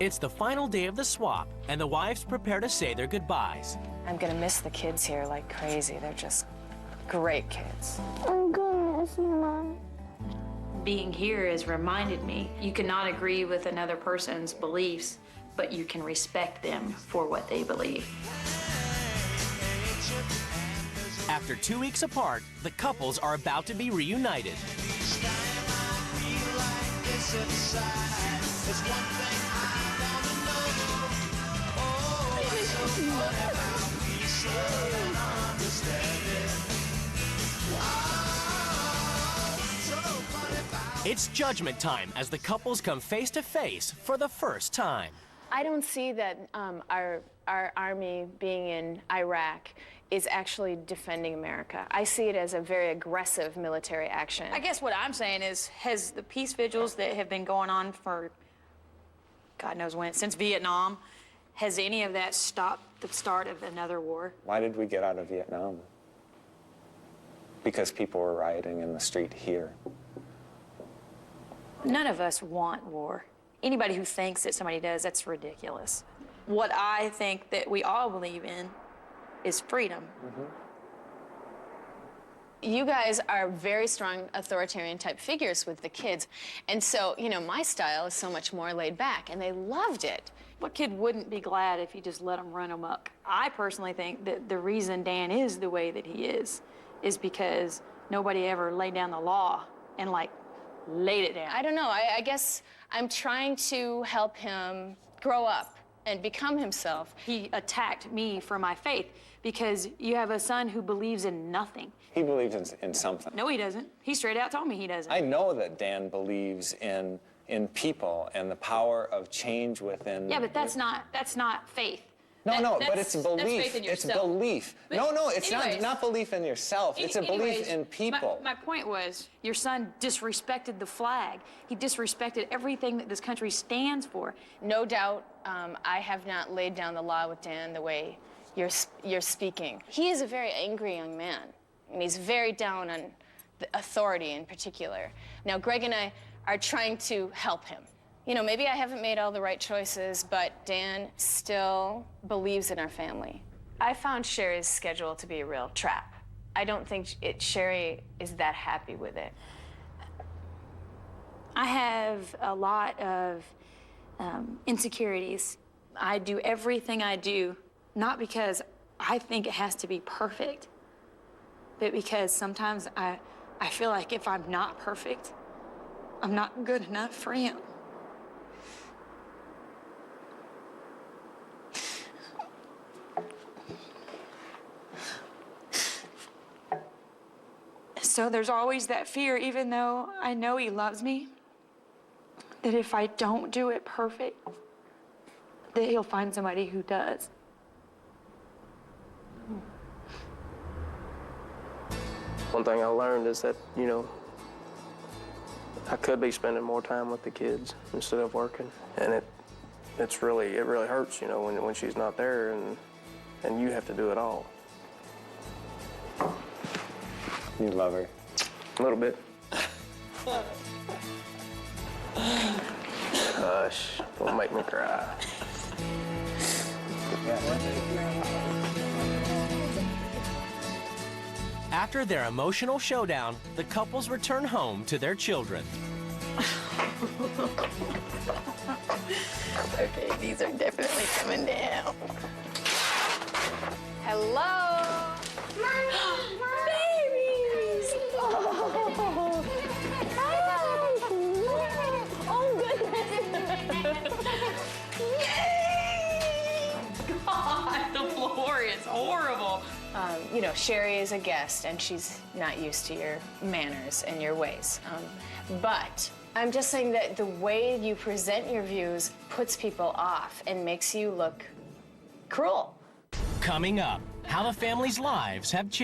It's the final day of the swap, and the wives prepare to say their goodbyes. I'm gonna miss the kids here like crazy. They're just great kids. I'm gonna miss my mom. Being here has reminded me you cannot agree with another person's beliefs, but you can respect them for what they believe. After 2 weeks apart, the couples are about to be reunited. It's judgment time as the couples come face to face for the first time. I don't see that our army being in Iraq is actually defending America. I see it as a very aggressive military action. I guess what I'm saying is, has the peace vigils that have been going on for God knows when, since Vietnam, has any of that stopped the start of another war? Why did we get out of Vietnam? Because people were rioting in the street here. None of us want war. Anybody who thinks that somebody does, that's ridiculous. What I think that we all believe in is freedom. You guys are very strong authoritarian type figures with the kids. And so, you know, my style is so much more laid back, and they loved it. What kid wouldn't be glad if you just let them run amok? I personally think that the reason Dan is the way that he is because nobody ever laid down the law and, like, laid it down. I don't know. I guess I'm trying to help him grow up and become himself. He attacked me for my faith because you have a son who believes in nothing. He believes in something. No, he doesn't. He straight out told me he doesn't. I know that Dan believes in people and the power of change within... Yeah, but that's not faith. No, but it's belief. That's faith in it's yourself. Belief. But no, it's anyways, not belief in yourself. It's a belief anyways, in people. My point was, your son disrespected the flag. He disrespected everything that this country stands for. No doubt, I have not laid down the law with Dan the way you're speaking. He is a very angry young man, and he's very down on the authority in particular. Now, Greg and I are trying to help him. You know, maybe I haven't made all the right choices, but Dan still believes in our family. I found Sherry's schedule to be a real trap. I don't think Sherry is that happy with it. I have a lot of insecurities. I do everything I do, not because I think it has to be perfect, but because sometimes I feel like if I'm not perfect, I'm not good enough for him. So there's always that fear, even though I know he loves me, that if I don't do it perfect, that he'll find somebody who does. One thing I learned is that, you know, I could be spending more time with the kids instead of working. And it really hurts, you know, when she's not there and you have to do it all. You love her. A little bit. Hush, don't make me cry. After their emotional showdown, the couples return home to their children. Okay, these are definitely coming down. Hello? Babies! Oh, Yay! God, the floor is horrible. You know, Sherry is a guest, and she's not used to your manners and your ways. But I'm just saying that the way you present your views puts people off and makes you look cruel. Coming up, how the family's lives have changed.